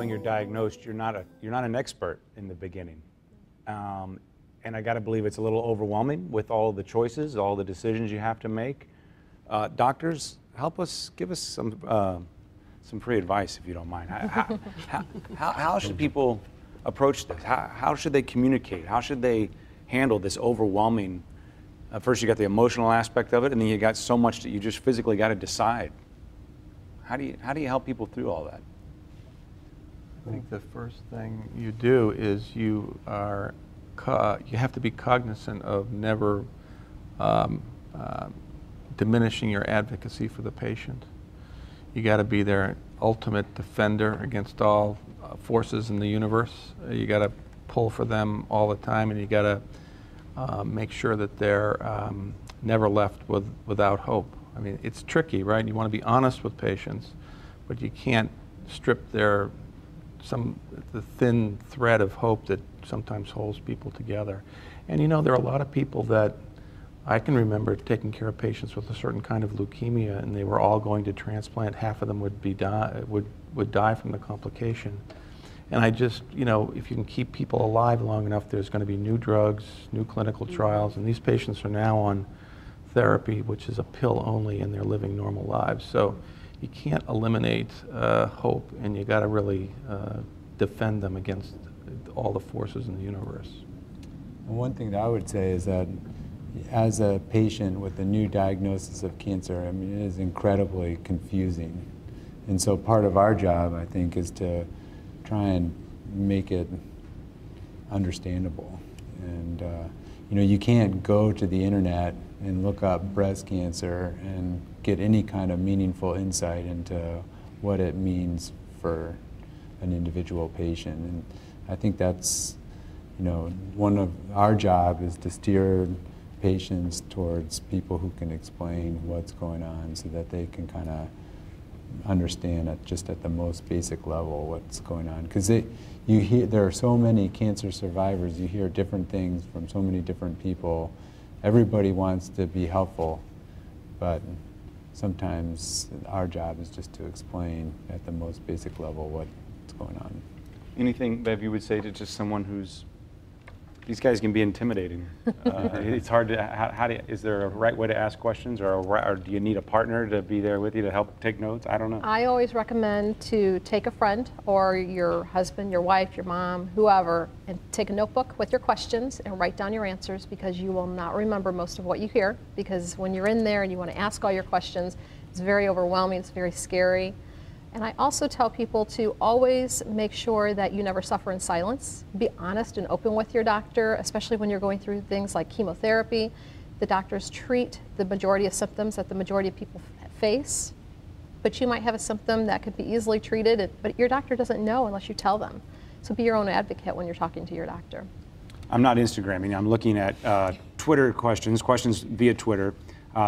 when you're diagnosed, you're not an expert in the beginning. And I got to believe it's a little overwhelming with all the choices, all the decisions you have to make. Doctors, help us, give us some free advice if you don't mind. How should people approach this? How should they communicate? How should they handle this overwhelming? First you got the emotional aspect of it, and then you got so much that you just physically got to decide. How do you help people through all that? I think the first thing you do is you have to be cognizant of never diminishing your advocacy for the patient. You got to be their ultimate defender against all forces in the universe. You got to pull for them all the time, and you got to make sure that they're never left without hope. I mean, it's tricky, right? You want to be honest with patients, but you can't strip the thin thread of hope that sometimes holds people together. And you know, there are a lot of people that I can remember taking care of patients with a certain kind of leukemia, and they were all going to transplant. Half of them would die from the complication. And I just, you know, if you can keep people alive long enough, there's going to be new drugs, new clinical trials, and these patients are now on therapy, which is a pill only, and they're living normal lives. So you can't eliminate hope, and you got to really defend them against all the forces in the universe. One thing that I would say is that as a patient with a new diagnosis of cancer, I mean, it is incredibly confusing. And so part of our job, I think, is to try and make it understandable. And you know, you can't go to the internet and look up breast cancer and get any kind of meaningful insight into what it means for an individual patient. And I think that's, you know, one of our job is to steer patients towards people who can explain what's going on so that they can kind of understand just at the most basic level what's going on. Because there are so many cancer survivors, you hear different things from so many different people. Everybody wants to be helpful, but sometimes our job is just to explain at the most basic level what's going on. Anything, Bev, you would say to just someone who's, these guys can be intimidating. It's hard to, is there a right way to ask questions, or do you need a partner to be there with you to help take notes? I don't know. I always recommend to take a friend or your husband, your wife, your mom, whoever, and take a notebook with your questions and write down your answers, because you will not remember most of what you hear, because when you're in there and you want to ask all your questions, it's very overwhelming, it's very scary. And I also tell people to always make sure that you never suffer in silence. Be honest and open with your doctor, especially when you're going through things like chemotherapy. The doctors treat the majority of symptoms that the majority of people face, but you might have a symptom that could be easily treated, but your doctor doesn't know unless you tell them. So be your own advocate when you're talking to your doctor. I'm not Instagramming, I'm looking at Twitter questions via Twitter.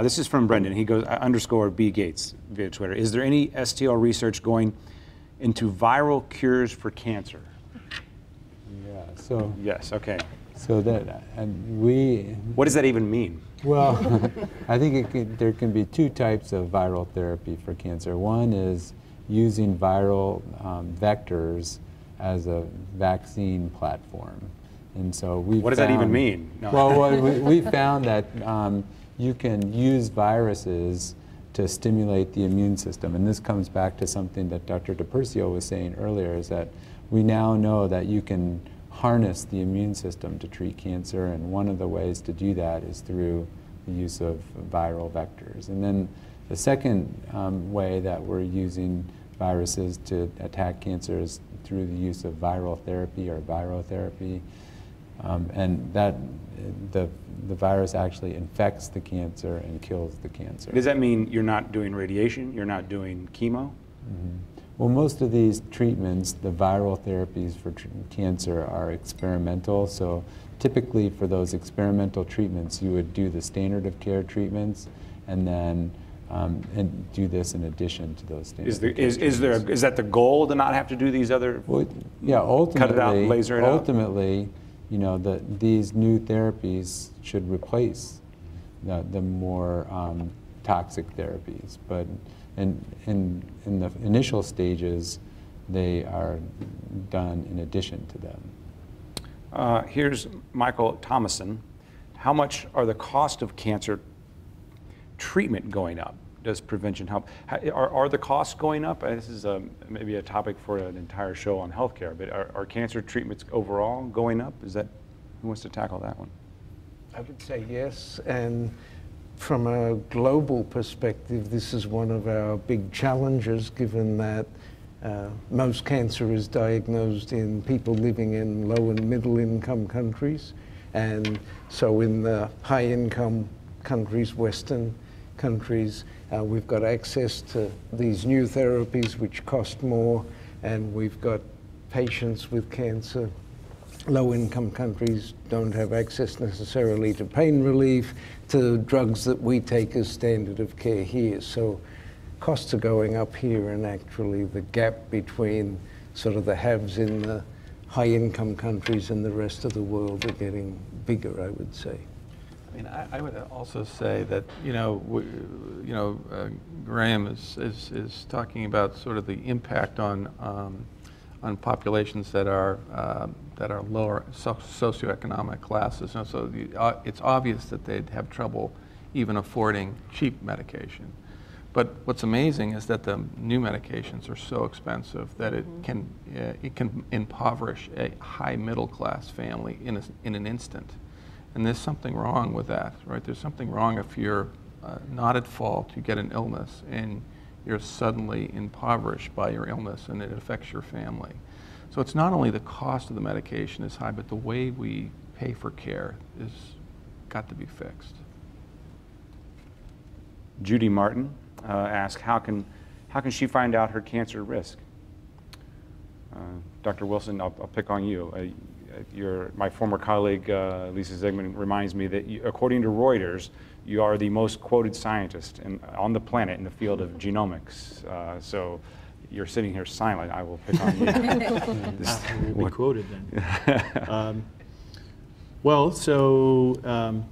This is from Brendan. He goes, _B Gates via Twitter. Is there any STL research going into viral cures for cancer? Yeah, so. Yes, okay. So that, what does that even mean? Well, I think there can be two types of viral therapy for cancer. One is using viral vectors as a vaccine platform. And so what does that even mean? No. Well, we found that you can use viruses to stimulate the immune system. And this comes back to something that Dr. DiPersio was saying earlier, is that we now know that you can harness the immune system to treat cancer, and one of the ways to do that is through the use of viral vectors. And then the second way that we're using viruses to attack cancer is through the use of viral therapy or virotherapy. And that the virus actually infects the cancer and kills the cancer. Does that mean you're not doing radiation? You're not doing chemo? Mm-hmm. Well, most of these treatments, the viral therapies for cancer, are experimental. So typically for those experimental treatments, you would do the standard of care treatments and then and do this in addition to those standard of care treatments. Is that the goal, to not have to do these other, well, yeah, ultimately, cut it out, laser it out? Ultimately, you know, these new therapies should replace the more toxic therapies. But in the initial stages, they are done in addition to them. Here's Michael Thomason. How much are the cost of cancer treatment going up? Does prevention help? Are the costs going up? This is maybe a topic for an entire show on healthcare, but are cancer treatments overall going up? Is that, who wants to tackle that one? I would say yes, and from a global perspective, this is one of our big challenges, given that most cancer is diagnosed in people living in low and middle income countries. And so in the high income countries, Western countries, we've got access to these new therapies which cost more, and we've got patients with cancer. Low income countries don't have access necessarily to pain relief, to drugs that we take as standard of care here. So costs are going up here, and actually the gap between sort of the haves in the high income countries and the rest of the world are getting bigger, I would say. I mean, I would also say that, Graham is talking about sort of the impact on populations that are lower socioeconomic classes. And so it's obvious that they'd have trouble even affording cheap medication. But what's amazing is that the new medications are so expensive that it can impoverish a high middle class family in an instant. And there's something wrong with that, right? There's something wrong if you're not at fault, you get an illness, and you're suddenly impoverished by your illness, and it affects your family. So it's not only the cost of the medication is high, but the way we pay for care is got to be fixed. Judy Martin asked, how can she find out her cancer risk? Dr. Wilson, I'll pick on you. My former colleague, Lisa Zegman, reminds me that according to Reuters, you are the most quoted scientist on the planet in the field of genomics. So you're sitting here silent. I will pick on you. I will be quoted then. Well, so...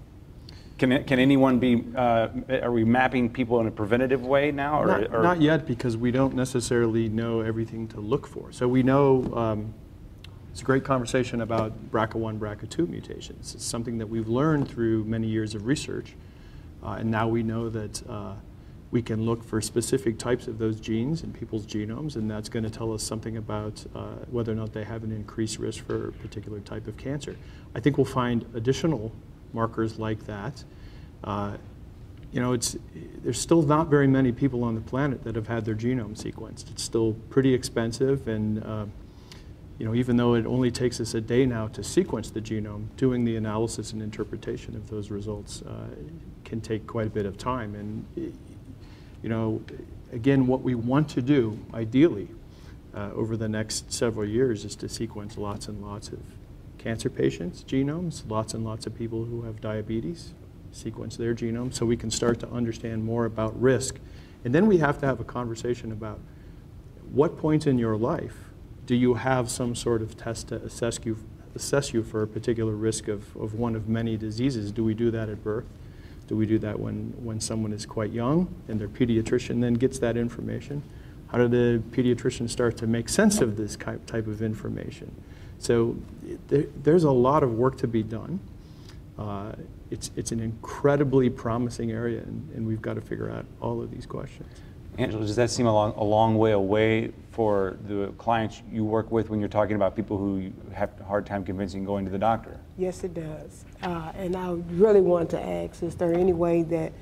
Can anyone be, are we mapping people in a preventative way now? Or not yet, because we don't necessarily know everything to look for. So we know, it's a great conversation about BRCA1, BRCA2 mutations. It's something that we've learned through many years of research. And now we know that we can look for specific types of those genes in people's genomes, and that's going to tell us something about whether or not they have an increased risk for a particular type of cancer. I think we'll find additional markers like that. There's still not very many people on the planet that have had their genome sequenced. It's still pretty expensive, and even though it only takes us a day now to sequence the genome, doing the analysis and interpretation of those results can take quite a bit of time. And again, what we want to do, ideally, over the next several years is to sequence lots and lots of cancer patients' genomes, lots and lots of people who have diabetes, sequence their genomes so we can start to understand more about risk. And then we have to have a conversation about what point in your life do you have some sort of test to assess you for a particular risk of one of many diseases. Do we do that at birth? Do we do that when someone is quite young and their pediatrician then gets that information? How do the pediatricians start to make sense of this type of information? So there's a lot of work to be done. It's an incredibly promising area, and we've got to figure out all of these questions. Angela, does that seem a long way away for the clients you work with when you're talking about people who have a hard time convincing going to the doctor? Yes, it does. And I really want to ask, is there any way that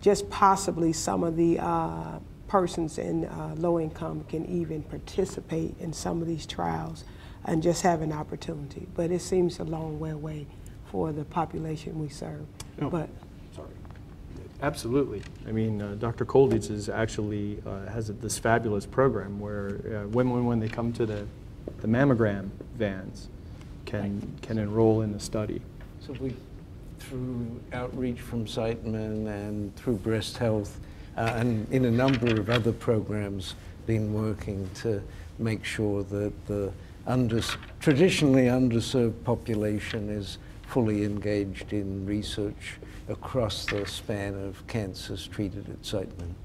just possibly some of the persons in low income can even participate in some of these trials and just have an opportunity? But it seems a long way away for the population we serve. No. But Sorry. Absolutely. I mean, Dr. Kolditz is actually has this fabulous program where women, when they come to the mammogram vans, can enroll in the study. So we, through outreach from Siteman and through Breast Health and in a number of other programs, been working to make sure that the traditionally underserved population is fully engaged in research across the span of cancers treated at Siteman.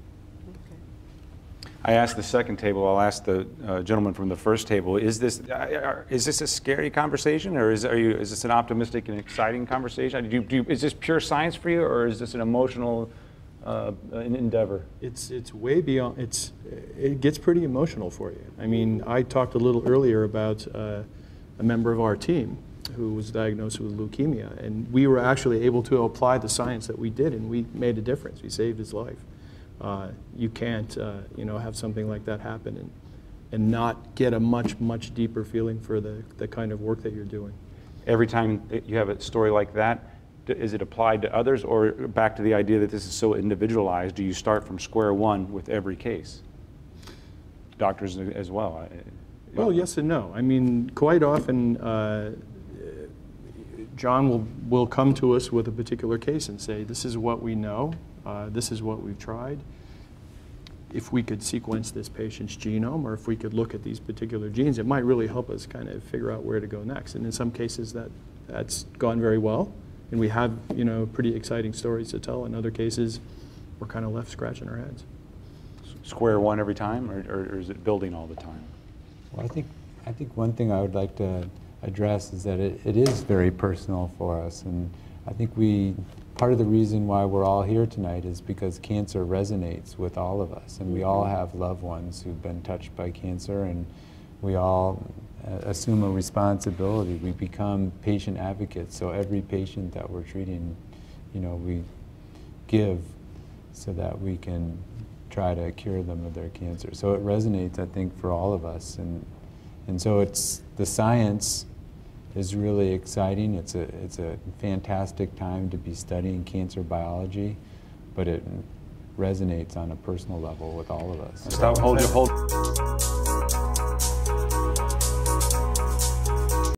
I asked the second table, I'll ask the gentleman from the first table, is this a scary conversation, or is this an optimistic and exciting conversation? Is this pure science for you, or is this an emotional an endeavor? It's way beyond, it gets pretty emotional for you. I mean, I talked a little earlier about a member of our team who was diagnosed with leukemia, and we were actually able to apply the science that we did, and we made a difference. We saved his life. You can't, you know, have something like that happen and not get a much deeper feeling for the kind of work that you're doing. Every time that you have a story like that, is it applied to others, or back to the idea that this is so individualized, do you start from square one with every case? Doctors as well. Well, yes and no. I mean, quite often, John will come to us with a particular case and say, this is what we know, this is what we've tried. If we could sequence this patient's genome, or if we could look at these particular genes, it might really help us kind of figure out where to go next. And in some cases, that's gone very well. And we have, you know, pretty exciting stories to tell. In other cases, we're kind of left scratching our heads. Square one every time, or is it building all the time? Well, I think one thing I would like to address is that it is very personal for us, and I think part of the reason why we're all here tonight is because cancer resonates with all of us, and we all have loved ones who've been touched by cancer, and we all assume a responsibility. We become patient advocates, so every patient that we're treating, you know, we give so that we can try to cure them of their cancer. So it resonates, I think, for all of us, and so the science is really exciting. It's a fantastic time to be studying cancer biology, but it resonates on a personal level with all of us. Stop, hold.